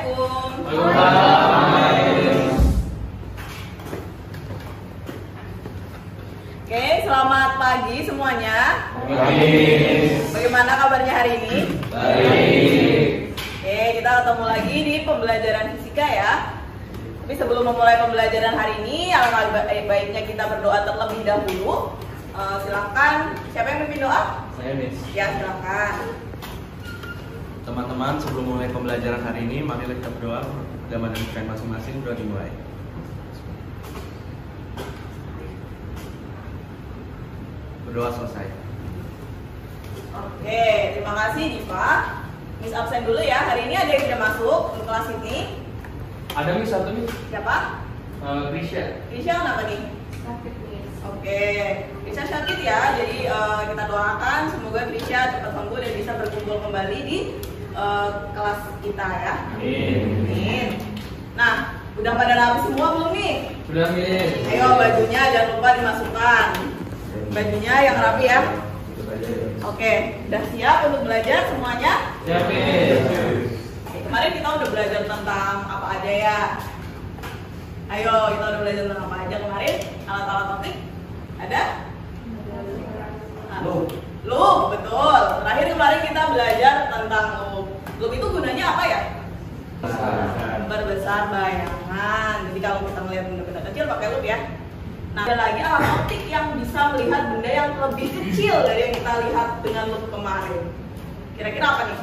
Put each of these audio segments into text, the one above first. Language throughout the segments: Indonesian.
Assalamualaikum. Oke, selamat pagi semuanya. Bagaimana kabarnya hari ini? Baik. Oke, kita ketemu lagi di pembelajaran fisika ya. Tapi sebelum memulai pembelajaran hari ini, alangkah baiknya kita berdoa terlebih dahulu. Silakan, siapa yang memimpin doa? Saya Miss. Ya, silakan. Teman-teman, sebelum mulai pembelajaran hari ini, mari kita berdoa. Agama dan pikiran masing-masing sudah dimulai. Berdoa selesai. Oke, terima kasih Diva. Miss absen dulu ya. Hari ini ada yang tidak masuk untuk kelas ini. Ada Miss satu Miss. Siapa? Grisha. Grisha kenapa nih? Sakit nih. Oke, Grisha sakit ya. Jadi kita doakan semoga Grisha cepat sembuh dan bisa berkumpul kembali di kelas kita ya. Amin. Nah, udah pada rapi semua belum nih? Sudah Miss. Ayo bajunya jangan lupa dimasukkan. Bajunya yang rapi ya. Oke, udah siap untuk belajar semuanya? Siap Miss. Kemarin kita udah belajar tentang apa aja ya. Ayo, kita udah belajar tentang apa aja kemarin? Alat-alat optik ada? Loop, betul. Terakhir kemarin kita belajar tentang loop. Loop itu gunanya apa ya? Memperbesar bayangan. Jadi kalau kita melihat benda-benda kecil pakai loop ya. Nah, ada lagi alat optik yang bisa melihat benda yang lebih kecil dari yang kita lihat dengan loop kemarin. Kira-kira apa nih?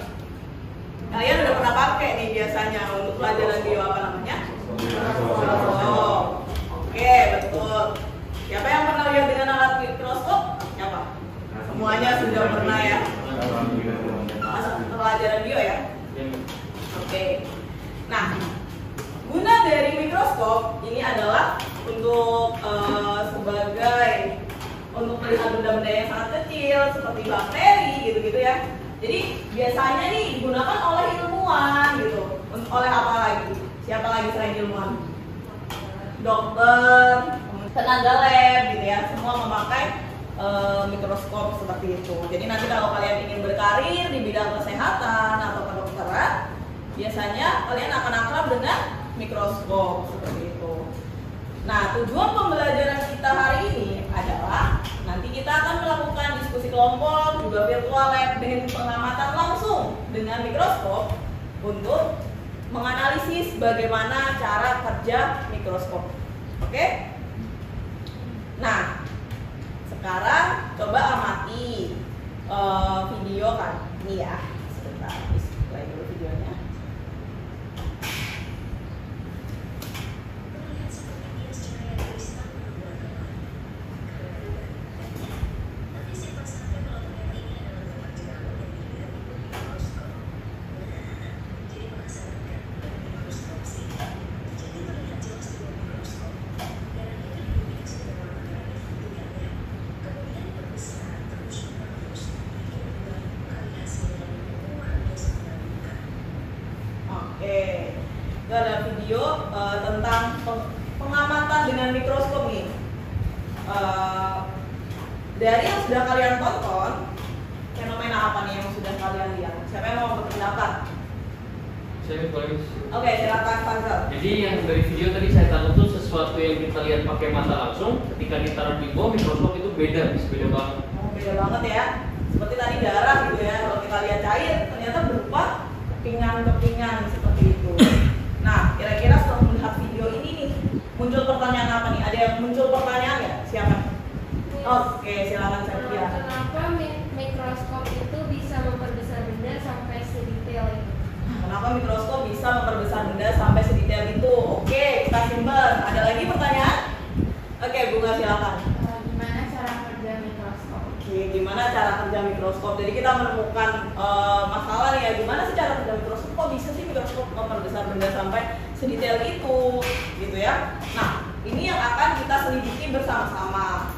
Kalian udah pernah pakai nih biasanya untuk pelajaran bio apa namanya? Oh, oke, betul. Siapa yang pernah lihat dengan alat mikroskop? Siapa? Semuanya sudah pernah ya. Masuk pelajaran bio ya. Oke. Nah, guna dari mikroskop ini adalah untuk untuk melihat benda-benda yang sangat kecil seperti bakteri gitu-gitu ya. Jadi biasanya nih digunakan oleh ilmuwan gitu. Oleh apa lagi? Siapa lagi selain ilmuwan? Dokter, tenaga lab gitu ya. Semua memakai mikroskop seperti itu. Jadi nanti kalau kalian ingin berkarir di bidang kesehatan atau kedokteran, biasanya kalian akan akrab dengan mikroskop seperti itu. Nah, tujuan pembelajaran kita hari ini adalah nanti kita akan melakukan diskusi kelompok, juga virtual lab dengan pengamatan langsung dengan mikroskop untuk menganalisis bagaimana cara kerja mikroskop. Oke? Nah, sekarang coba amati video kan ini ya. Sebentar, play dulu videonya. Itu ada video tentang pengamatan dengan mikroskop nih. Dari yang sudah kalian tonton, fenomena apa nih yang sudah kalian lihat? Siapa yang mau berpendapat? Saya boleh. Oke, silakan Fazal. Jadi yang dari video tadi saya tangkap tuh sesuatu yang kita lihat pakai mata langsung, ketika ditaruh di bawah mikroskop itu beda banget. Oh, beda banget ya. Seperti tadi darah gitu ya. Kalau kita lihat cair, ternyata berupa kepingan-kepingan seperti itu. Nah, kira-kira setelah melihat video ini nih, muncul pertanyaan apa nih? Ada yang muncul pertanyaan nggak? Siapa? Oke, silakan Safia. Kenapa mikroskop itu bisa memperbesar benda sampai sedetail itu? Kenapa mikroskop bisa memperbesar benda sampai sedetail itu? Oke, kita simpan. Ada lagi pertanyaan? Oke, Bunga silakan. Gimana cara kerja mikroskop? Oke, gimana cara kerja mikroskop? Jadi kita menemukan masalah nih ya, gimana sih cara kerja mikroskop? Kok bisa sih mikroskop memperbesar benda sampai sedetail itu, gitu ya? Nah, ini yang akan kita selidiki bersama-sama.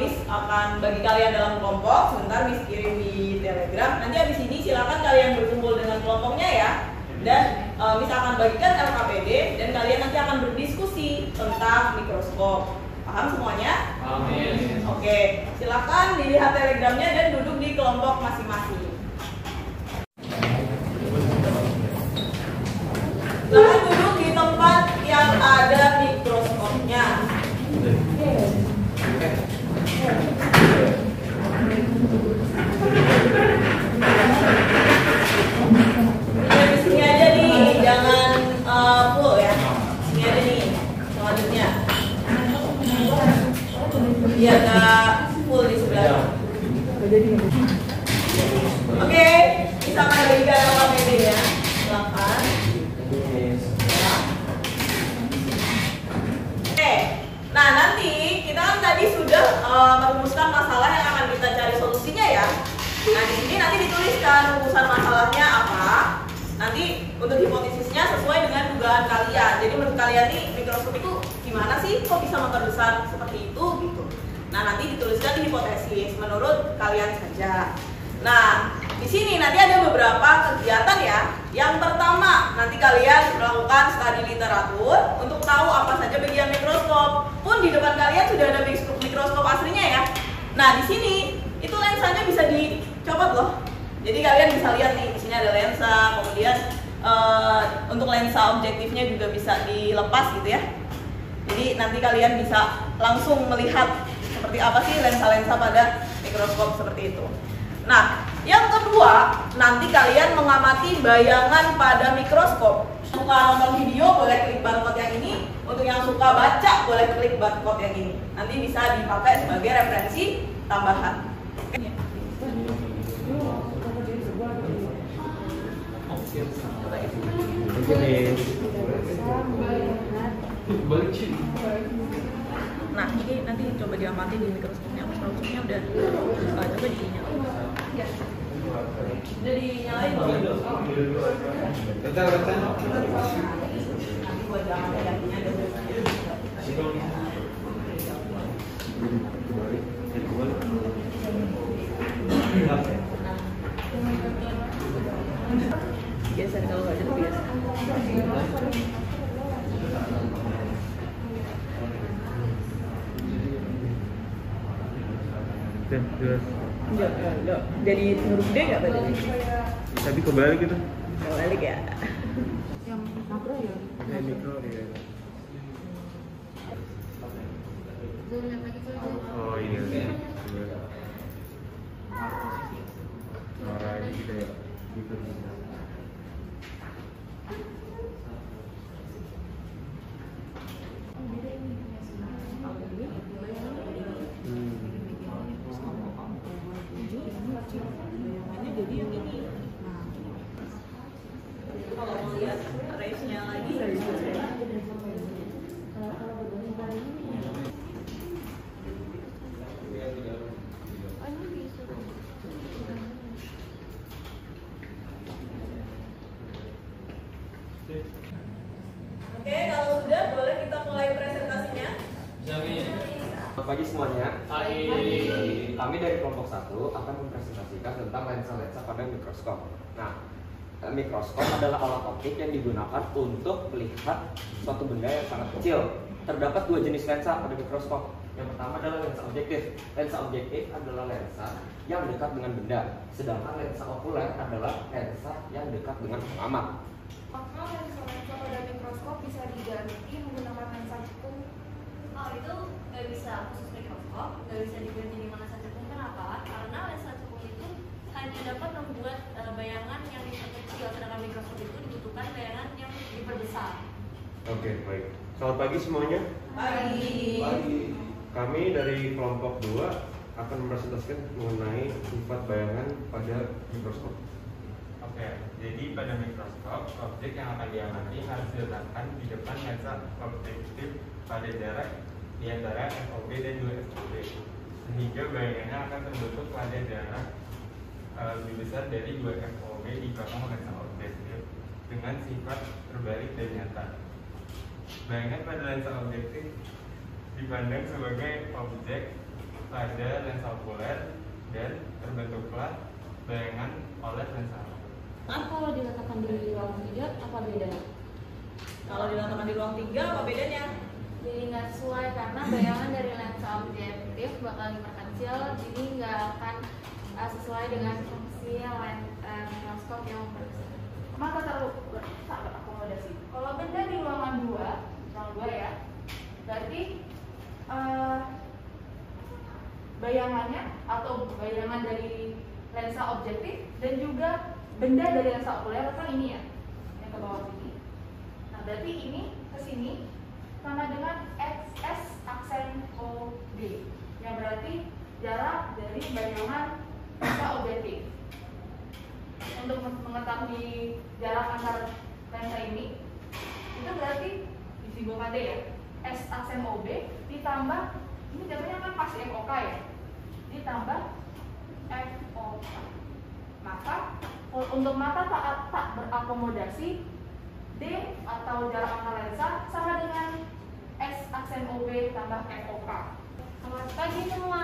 Miss akan bagi kalian dalam kelompok. Sebentar Miss kirim di Telegram. Nanti habis ini silakan kalian berkumpul dengan kelompoknya ya. Dan Miss akan bagikan LKPD dan kalian nanti akan berdiskusi tentang mikroskop. Paham semuanya? Amin. Oke, silakan dilihat Telegramnya dan duduk di kelompok masing-masing. Biar nggak full di sebelah. Oke, bisa kembalikan sama PD ya. Silakan. Oke, nah nanti kita kan tadi sudah merumuskan masalah yang akan kita cari solusinya ya. Nah di sini nanti dituliskan rumusan masalahnya apa. Nanti untuk hipotesisnya sesuai dengan dugaan kalian. Jadi menurut kalian nih mikroskop itu gimana sih? Kok bisa memperbesar seperti itu gitu? Nah nanti dituliskan di hipotesis menurut kalian saja. Nah di sini nanti ada beberapa kegiatan ya. Yang pertama nanti kalian melakukan studi literatur untuk tahu apa saja bagian mikroskop. Pun di depan kalian sudah ada mikroskop aslinya ya. Nah di sini itu lensanya bisa dicopot loh. Jadi kalian bisa lihat nih, di sini ada lensa, kemudian untuk lensa objektifnya juga bisa dilepas gitu ya. Jadi nanti kalian bisa langsung melihat seperti apa sih lensa-lensa pada mikroskop seperti itu. Nah, yang kedua, nanti kalian mengamati bayangan pada mikroskop. Suka nonton video boleh klik barcode yang ini, untuk yang suka baca boleh klik barcode yang ini. Nanti bisa dipakai sebagai referensi tambahan. Nah ini nanti coba diamati di mikroskopnya, mikroskopnya udah coba dinyalain. Udah dinyalain belum? Nanti buat jangan yakinnya ada. Biasa kalau nggak ada biasa. Enggak. Jadi huruf D nggak badannya? Tapi kebalik gitu. Kebalik ya. Yang makro ya. Yang mikro ya. Oh iya. Suara gitu ya. Gitu. Jadi yang ini. Kalau mau lihat race-nya lagi. Oke, kalau sudah boleh kita mulai presentasinya. Selamat pagi semuanya. Kami dari kelompok 1 akan mempresentasikan tentang lensa-lensa pada mikroskop. Nah, mikroskop adalah alat optik yang digunakan untuk melihat suatu benda yang sangat kecil. Terdapat 2 jenis lensa pada mikroskop. Yang pertama adalah lensa objektif. Lensa objektif adalah lensa yang dekat dengan benda, sedangkan lensa okuler adalah lensa yang dekat dengan pengamat. Maka lensa pada mikroskop bisa diganti menggunakan lensa cekung. Oh itu nggak bisa khusus mikroskop, nggak bisa diganti dengan lensa cekung. Kenapa? Karena lensa cekung itu hanya dapat membuat bayangan yang diperkecil, sedangkan mikroskop itu dibutuhkan bayangan yang diperbesar. Oke, baik. Selamat pagi semuanya. Pagi. Kami dari kelompok 2 akan mempresentasikan mengenai sifat bayangan pada mikroskop. Oke, jadi pada mikroskop, objek yang akan diamati harus diletakkan di depan lensa objektif pada jarak di antara FOB dan 2 FOB, sehingga bayangannya akan terbentuk pada jarak lebih besar dari 2 FOB di belakang lensa objektif dengan sifat terbalik dan nyata. Bayangan pada lensa objektif dipandang sebagai objek pada lensa okuler dan terbentuklah bayangan oleh lensa. Kalau diletakkan di ruang 3 apa bedanya? Kalau diletakkan di ruang 3 apa bedanya? Jadi nggak sesuai karena bayangan dari lensa objektif bakal diperkecil, jadi nggak akan sesuai dengan fungsi mikroskop yang memperbesar. Maka sangat akomodasi. Kalau benda di ruangan 2 ya, berarti bayangannya atau bayangan dari lensa objektif dan juga benda dari lensa okuler kan ini ya, yang ke bawah sini. Nah berarti ini ke sini sama dengan XS aksen OB. jarak dari bayangan lensa objektif. Untuk mengetahui jarak antar lensa ini, itu berarti disimpulkan deh ya, S aksen OB ditambah, ini jatuhnya kan pasti FOK ya, ditambah FOK. Maka untuk mata tak berakomodasi, D atau jarak antar lensa sama dengan S aksen OB tambah FOK. Selamat pagi semua.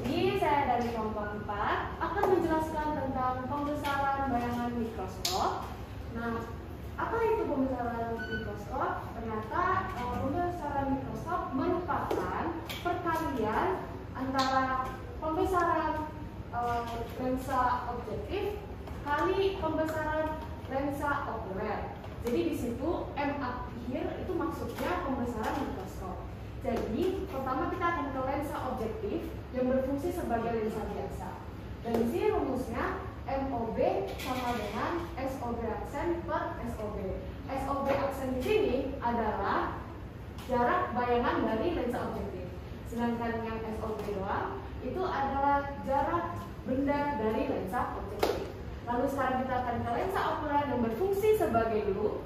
Ini saya dari kelompok 4 akan menjelaskan tentang pembesaran bayangan mikroskop. Nah, apa itu pembesaran mikroskop? Ternyata pembesaran mikroskop merupakan perkalian antara pembesaran lensa objektif kali pembesaran lensa okuler. Jadi di situ M akhir itu maksudnya pembesaran mikroskop. Jadi pertama kita akan ke lensa objektif yang berfungsi sebagai lensa biasa. Dan di sini rumusnya MOB sama dengan SOB aksen per SOB. SOB aksen di sini adalah jarak bayangan dari lensa objektif. Sedangkan yang SOB doang itu adalah jarak benda dari lensa objektif. Lalu sekarang kita akan ke lensa okuler yang berfungsi sebagai loop.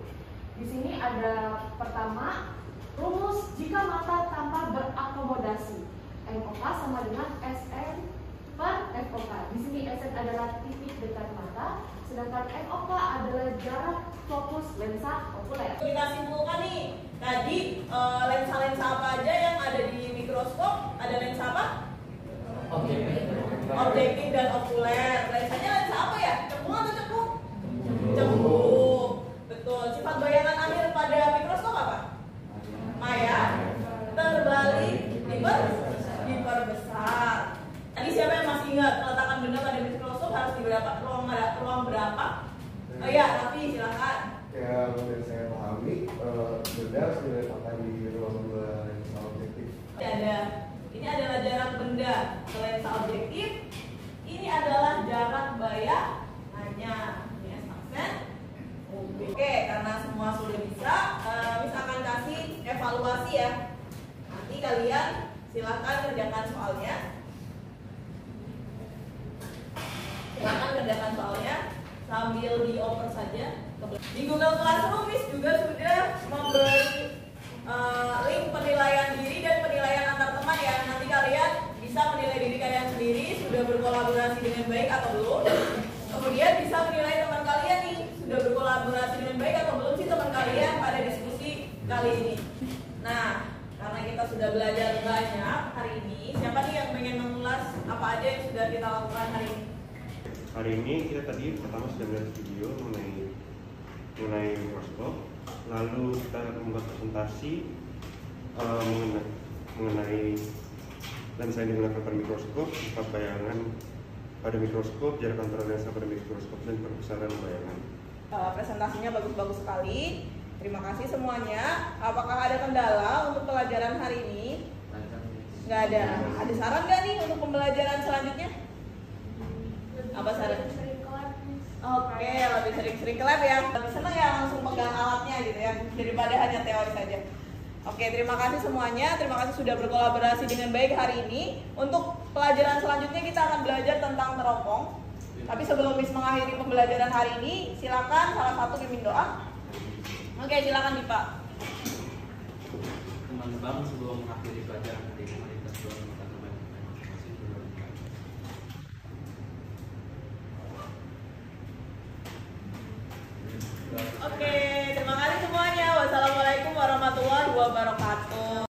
Di sini ada pertama rumus jika mata tanpa berakomodasi. MOK sama dengan SN per FOK. Di sini SN adalah titik dekat mata, sedangkan MOK adalah jarak fokus lensa okuler. Kita simpulkan nih, tadi lensa-lensa apa aja yang ada di mikroskop? Ada lensa apa? Objektif dan okuler. Lensanya lensa apa ya? Cembung atau cekung? Cembung. Betul. Sifat bayangan akhir pada mikroskop apa? Maya, terbalik, diperbesar. Tadi siapa yang masih ingat peletakan benda pada mikroskop harus di berapa? Ruang berapa? Oh iya, Raffi silakan. Yang saya pahami, benda harus diletakkan di ruang dua lensa objektif. Ini adalah jarak benda ke lensa objektif. Ini adalah jarak bayangannya. Ini S aksen. Oke, karena semua sudah bisa, misalkan kasih evaluasi ya. Nanti kalian silakan kerjakan soalnya. Silakan kerjakan soalnya sambil dioper saja. Di Google Classroom Miss juga sudah memberi link penilaian diri dan penilaian antar teman ya. Nanti kalian bisa menilai diri kalian sendiri sudah berkolaborasi dengan baik atau belum. Kemudian bisa menilai teman kalian nih sudah berkolaborasi dengan baik atau belum sih teman kalian pada diskusi kali ini. Nah, karena kita sudah belajar banyak hari ini, siapa nih yang pengen mengulas apa aja yang sudah kita lakukan hari ini? Hari ini kita tadi pertama sudah melihat video mengenai mikroskop, lalu kita membuat presentasi mengenai lensa yang digunakan pada mikroskop, sifat bayangan pada mikroskop, jarak antara lensa pada mikroskop, dan perbesaran bayangan. Presentasinya bagus-bagus sekali. Terima kasih semuanya. Apakah ada kendala untuk pelajaran hari ini? Nggak ada. Ada saran nggak nih untuk pembelajaran selanjutnya? Apa saran? Oke, lebih sering-sering ke lab ya. Lebih senang ya langsung pegang alatnya gitu ya, daripada hanya teori saja. Oke, terima kasih semuanya. Terima kasih sudah berkolaborasi dengan baik hari ini. Untuk pelajaran selanjutnya kita akan belajar tentang teropong. Tapi sebelum Miss mengakhiri pembelajaran hari ini, silakan salah satu mimpin doa. Oke, silakan Dipa. Teman-teman, sebelum mengakhiri pelajaran hari ini, mari kita berdoa